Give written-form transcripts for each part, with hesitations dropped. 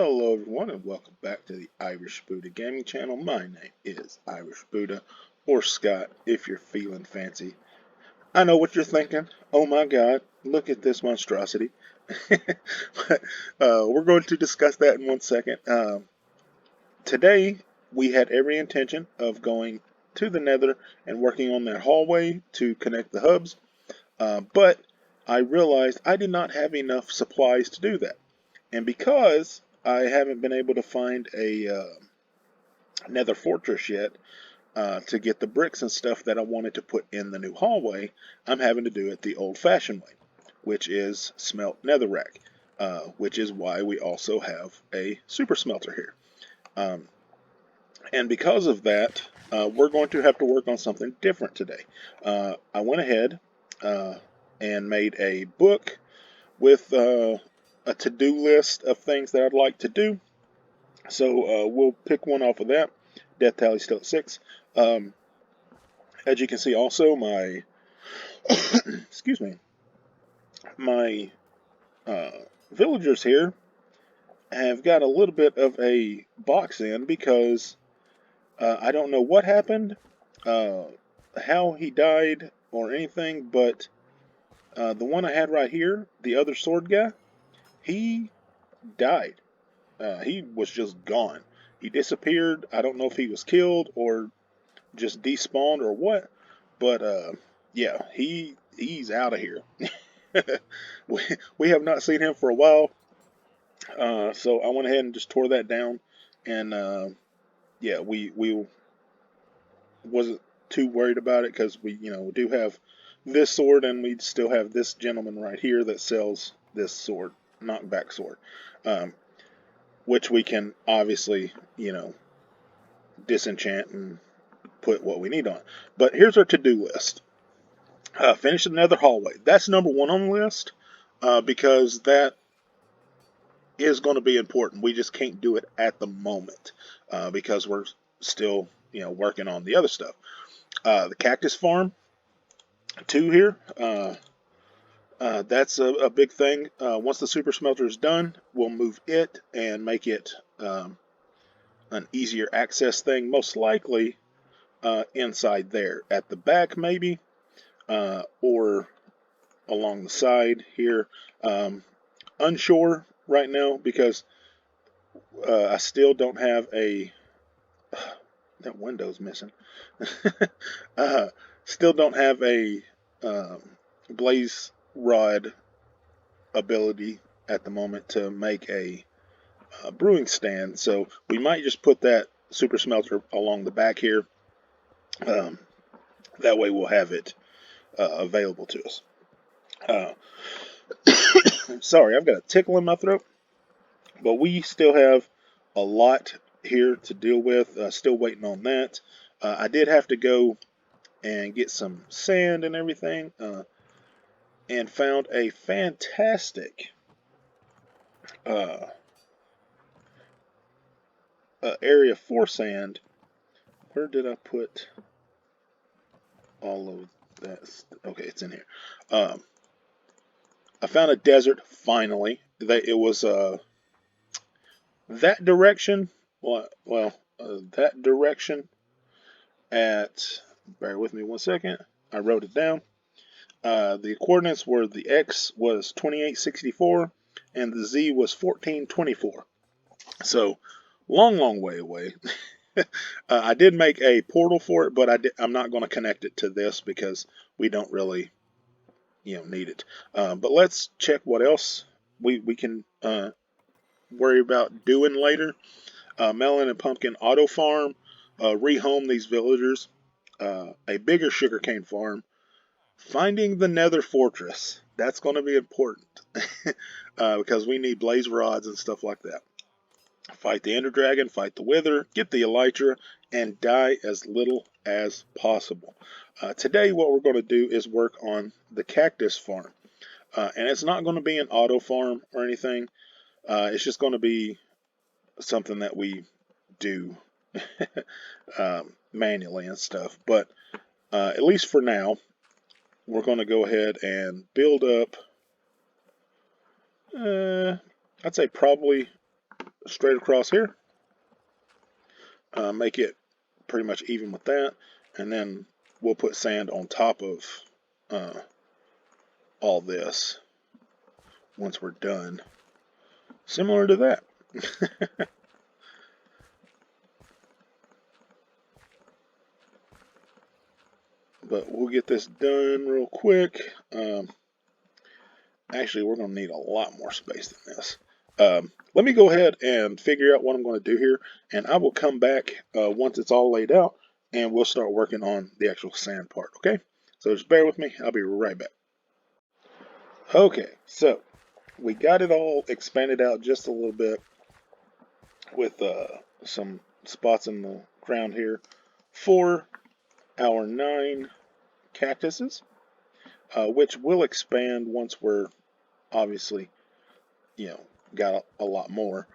Hello everyone and welcome back to the Irish Buddha Gaming Channel. My name is Irish Buddha, or Scott if you're feeling fancy. I know what you're thinking. Oh my god, look at this monstrosity. But we're going to discuss that in 1 second. Today we had every intention of going to the Nether and working on that hallway to connect the hubs, but I realized I did not have enough supplies to do that. And because I haven't been able to find a nether fortress yet to get the bricks and stuff that I wanted to put in the new hallway, I'm having to do it the old-fashioned way, which is smelt netherrack, which is why we also have a super smelter here. And because of that, we're going to have to work on something different today. I went ahead and made a book with a to-do list of things that I'd like to do. So we'll pick one off of that. Death tally still at 6. As you can see, also my excuse me, my villagers here have got a little bit of a box in because I don't know what happened, how he died, or anything, but the one I had right here, the other sword guy, he died. He was just gone. He disappeared. I don't know if he was killed or just despawned or what, but yeah, he's out of here. we have not seen him for a while, so I went ahead and just tore that down, and yeah, we wasn't too worried about it because we do have this sword, and we still have this gentleman right here that sells this sword, knockback sword, which we can obviously disenchant and put what we need on. But here's our to-do list. Finish the nether hallway. That's number one on the list because that is going to be important. We just can't do it at the moment because we're still working on the other stuff. The cactus farm 2 here. That's a big thing. Once the super smelter is done, we'll move it and make it an easier access thing, most likely inside there. At the back, maybe, or along the side here. Unsure right now because I still don't have a... that window's missing. Still don't have a blaze rod ability at the moment to make a brewing stand, so we might just put that super smelter along the back here. That way we'll have it available to us. Sorry, I've got a tickle in my throat, but we still have a lot here to deal with. Still waiting on that. I did have to go and get some sand and everything, and found a fantastic area for sand. Where did I put all of that? Okay, it's in here. I found a desert finally. It was that direction. That direction at. Bear with me 1 second. I wrote it down. The coordinates were the X was 2864 and the Z was 1424. So long way away. I did make a portal for it, but I'm not going to connect it to this because we don't really need it. But let's check what else we can worry about doing later. Melon and pumpkin auto farm, rehome these villagers, a bigger sugarcane farm, finding the nether fortress. That's going to be important because we need blaze rods and stuff like that. Fight the ender dragon, fight the wither, get the elytra, and die as little as possible. Today what we're going to do is work on the cactus farm. And it's not going to be an auto farm or anything. It's just going to be something that we do manually and stuff. But at least for now, we're going to go ahead and build up, I'd say probably straight across here. Make it pretty much even with that, and then we'll put sand on top of all this once we're done. Similar to that. But we'll get this done real quick. Actually, we're going to need a lot more space than this. Let me go ahead and figure out what I'm going to do here, and I will come back once it's all laid out, and we'll start working on the actual sand part, okay? So just bear with me. I'll be right back. Okay, so we got it all expanded out just a little bit with some spots in the ground here for our 9 cactuses, which will expand once we're obviously, got a lot more.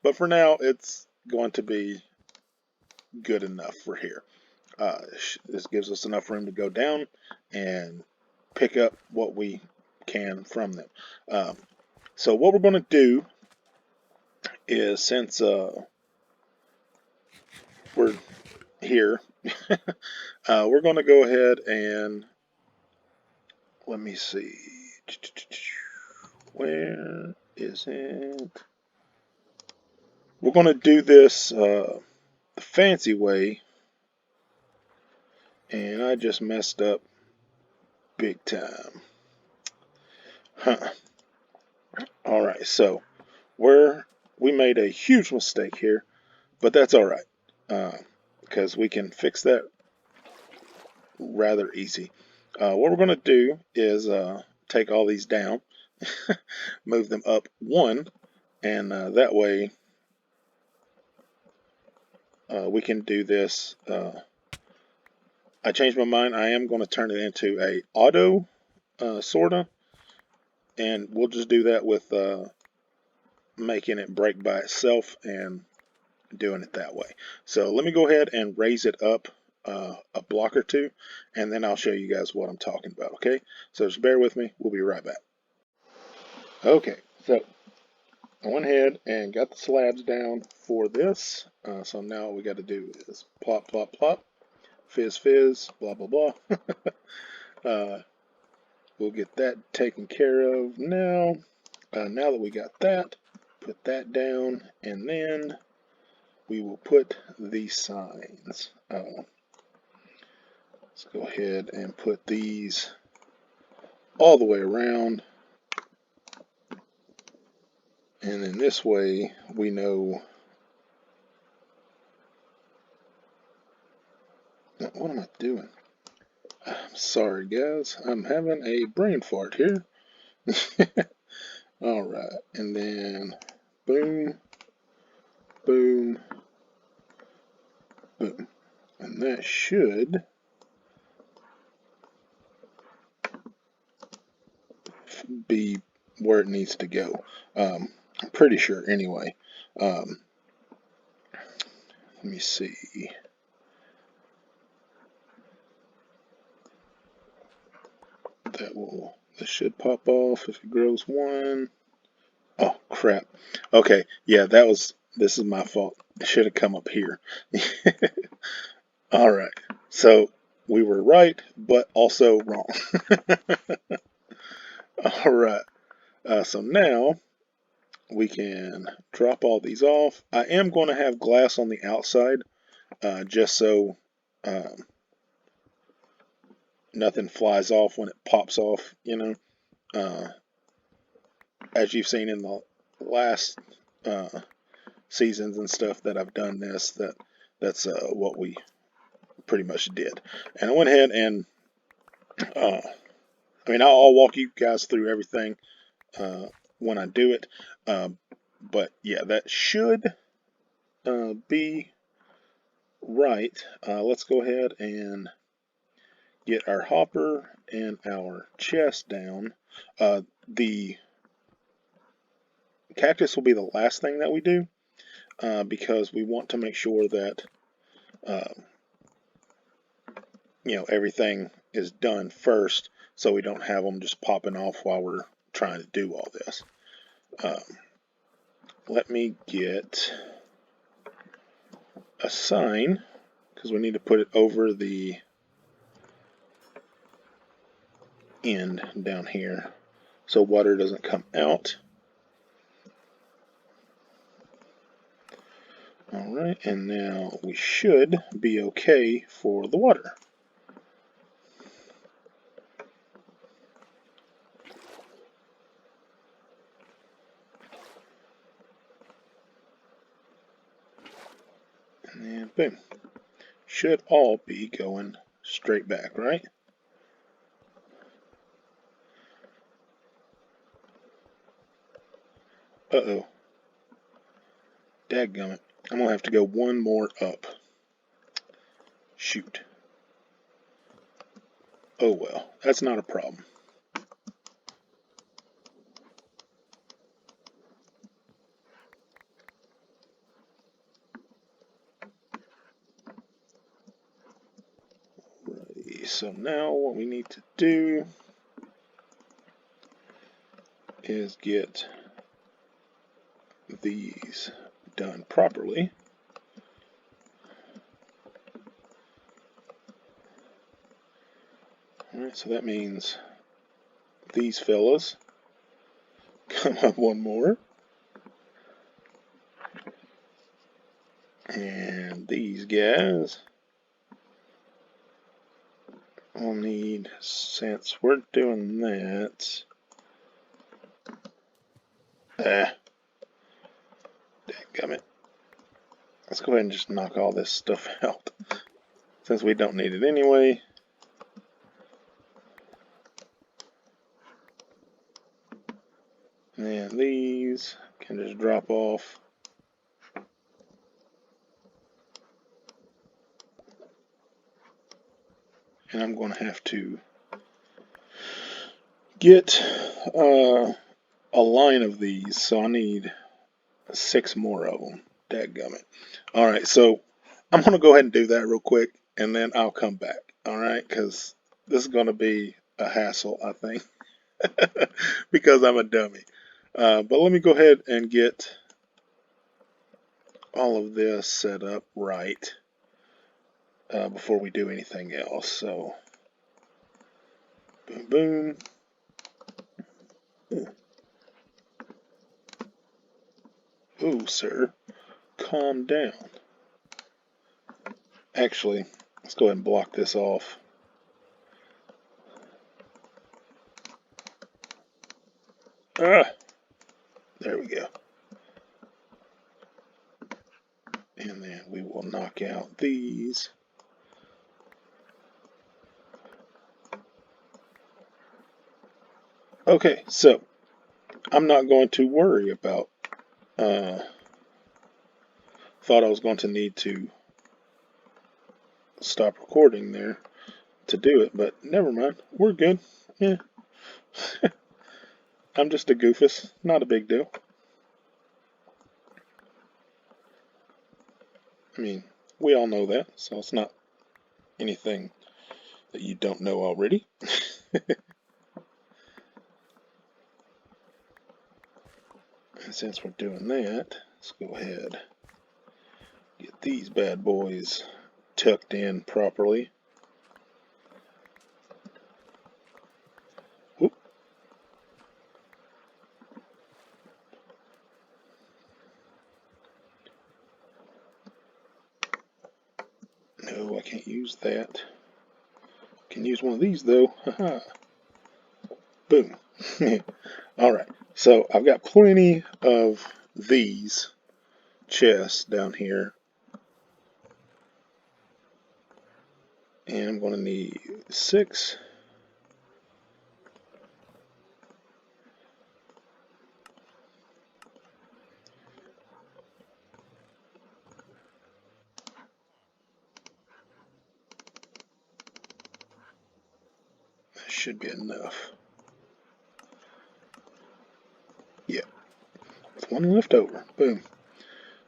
But for now, it's going to be good enough for here. This gives us enough room to go down and pick up what we can from them. So what we're going to do is, since we're here, we're going to go ahead and, let me see, where is it? We're going to do this the fancy way, and I just messed up big time. Alright, so we made a huge mistake here, but that's alright, because we can fix that rather easy. What we're going to do is take all these down, move them up 1, and that way we can do this. I changed my mind. I am going to turn it into a auto sorta, and we'll just do that with making it break by itself and doing it that way. So let me go ahead and raise it up a block or 2, and then I'll show you guys what I'm talking about, okay? So just bear with me. We'll be right back. Okay, so I went ahead and got the slabs down for this. So now all we got to do is plop, plop, plop, fizz, fizz, blah, blah, blah. We'll get that taken care of now. Now that we got that, put that down, and then we will put these signs. Let's go ahead and put these all the way around. And then this way we know. What am I doing? I'm sorry, guys. I'm having a brain fart here. Alright, and then boom, boom, boom. And that should be where it needs to go. I'm pretty sure anyway. Let me see. This should pop off if it grows 1. Oh, crap. Okay, yeah, this is my fault. It should have come up here. Alright, so we were right, but also wrong. Alright, so now we can drop all these off. I am going to have glass on the outside, just so nothing flies off when it pops off, as you've seen in the last seasons and stuff that I've done this, that's what we pretty much did. And I went ahead and I'll walk you guys through everything when I do it, but yeah, that should be right. Let's go ahead and get our hopper and our chest down. The cactus will be the last thing that we do, because we want to make sure that everything is done first, so we don't have them just popping off while we're trying to do all this. let me get a sign, because we need to put it over the end down here so water doesn't come out. Alright, and now we should be okay for the water. And then boom. Should all be going straight back, right? Uh-oh. Dadgummit. I'm going to have to go one more up. Shoot. Oh well, that's not a problem. Righty, so now what we need to do is get these done properly. Alright, so that means these fellas come up one more. And these guys will need, since we're doing that, dadgummit. Let's go ahead and just knock all this stuff out, since we don't need it anyway. And these can just drop off. And I'm going to have to get a line of these, so I need 6 more of them. Dadgummit. Alright, so I'm going to go ahead and do that real quick, and then I'll come back. Alright, because this is going to be a hassle, I think, because I'm a dummy. But let me go ahead and get all of this set up right before we do anything else. So, boom, boom. Ooh, sir, calm down. Actually, let's go ahead and block this off. Ah, there we go. And then we will knock out these. Okay, so I'm not going to worry about, thought I was going to need to stop recording there to do it, but never mind, we're good. Yeah. I'm just a goofus, not a big deal. I mean, we all know that, so it's not anything that you don't know already. And since we're doing that, let's go ahead get these bad boys tucked in properly. Whoop. No, I can't use that. Can use one of these though. Haha. Boom. Alright, so I've got plenty of these chests down here. And I'm going to need 6. That should be enough. Yeah, there's one left over. Boom.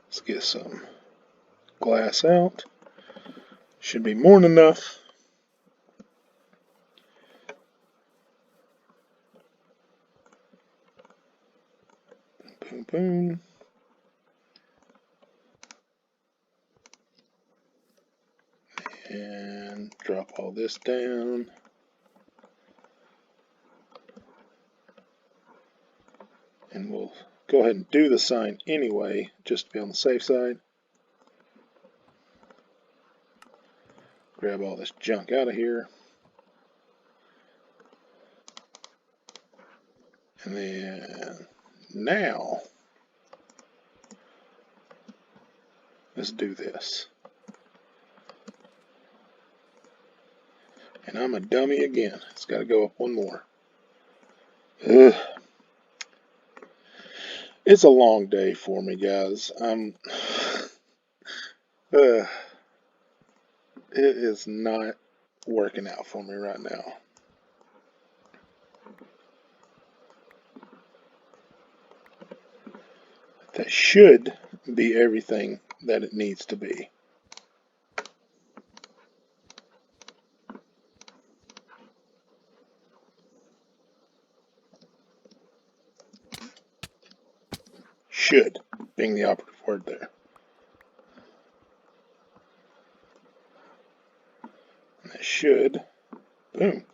Let's get some glass out. Should be more than enough. Boom, boom. And drop all this down. And we'll go ahead and do the sign anyway, just to be on the safe side. Grab all this junk out of here. And then now, let's do this. And I'm a dummy again. It's got to go up one more. Ugh. It's a long day for me, guys. It is not working out for me right now. That should be everything that it needs to be. Should being the operative word there. And that should, boom,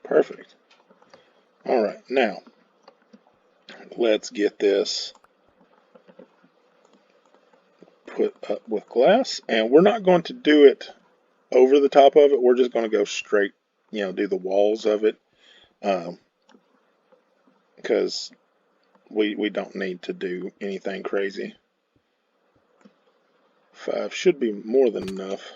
perfect. All right, now let's get this put up with glass, and we're not going to do it over the top of it. We're just going to go straight, do the walls of it, because we don't need to do anything crazy. 5 should be more than enough.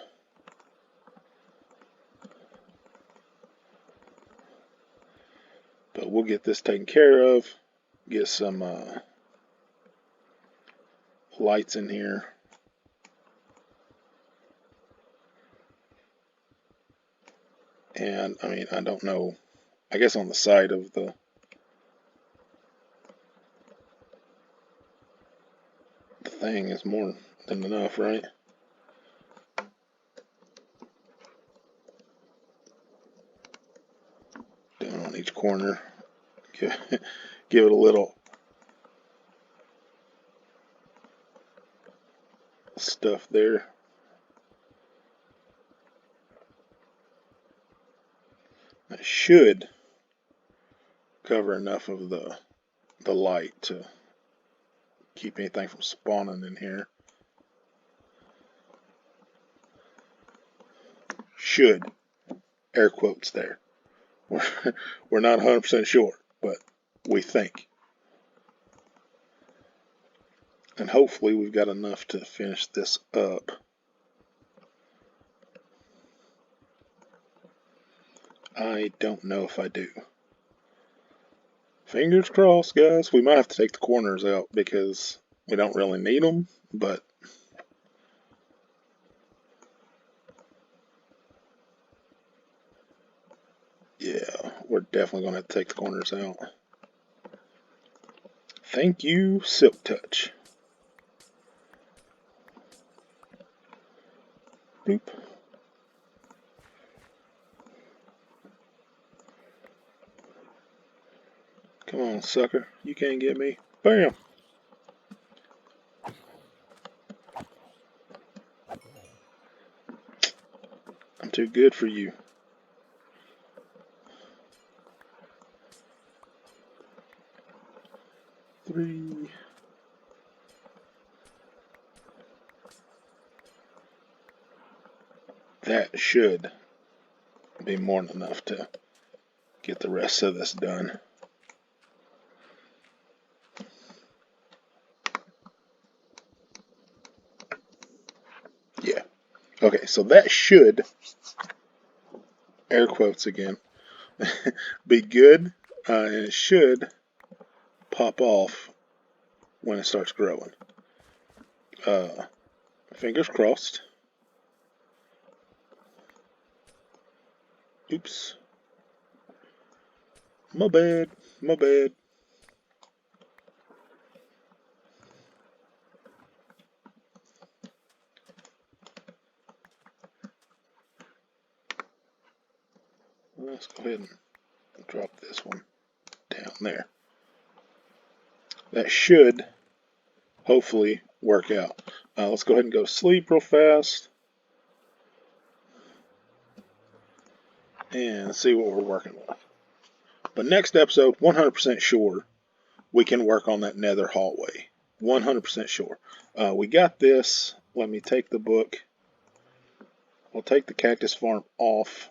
But we'll get this taken care of. Get some lights in here. And, I don't know. I guess on the side of the thing is more than enough, right? Down on each corner. Give it a little stuff there. That should cover enough of the light to keep anything from spawning in here. Should. Air quotes there. We're not 100% sure, but we think. And hopefully we've got enough to finish this up. I don't know if I do. Fingers crossed, guys. We might have to take the corners out because we don't really need them, but yeah, we're definitely going to have to take the corners out. Thank you, Silk Touch. Boop. Come on, sucker. You can't get me. Bam! I'm too good for you. Three. That should be more than enough to get the rest of this done. Yeah. Okay, so that should, air quotes again, be good, and it should pop off when it starts growing. Fingers crossed. Oops. My bad. My bad. Let's go ahead and drop this one down there. That should hopefully work out. Let's go ahead and go to sleep real fast. and see what we're working with. But next episode, 100% sure we can work on that nether hallway. 100% sure. We got this. Let me take the book. We'll take the cactus farm off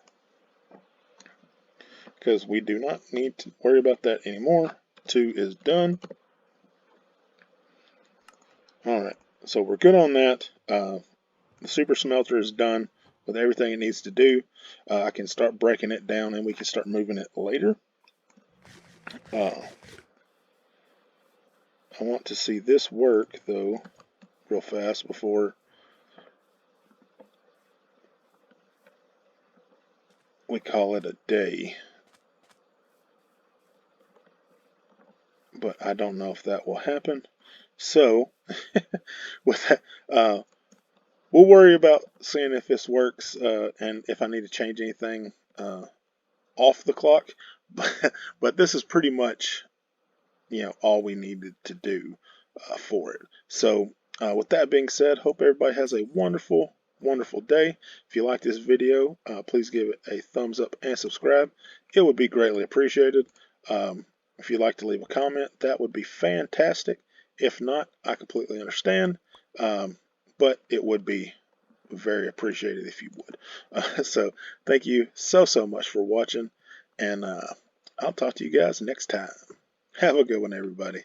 because we do not need to worry about that anymore. 2 is done. Alright, so we're good on that. The super smelter is done with everything it needs to do. I can start breaking it down and we can start moving it later. I want to see this work though real fast before we call it a day. But I don't know if that will happen. So with that, we'll worry about seeing if this works and if I need to change anything off the clock. But this is pretty much, all we needed to do for it. So with that being said, hope everybody has a wonderful, wonderful day. If you like this video, please give it a thumbs up and subscribe. It would be greatly appreciated. If you'd like to leave a comment, that would be fantastic. If not, I completely understand. But it would be very appreciated if you would. So thank you so much for watching, and I'll talk to you guys next time. Have a good one, everybody.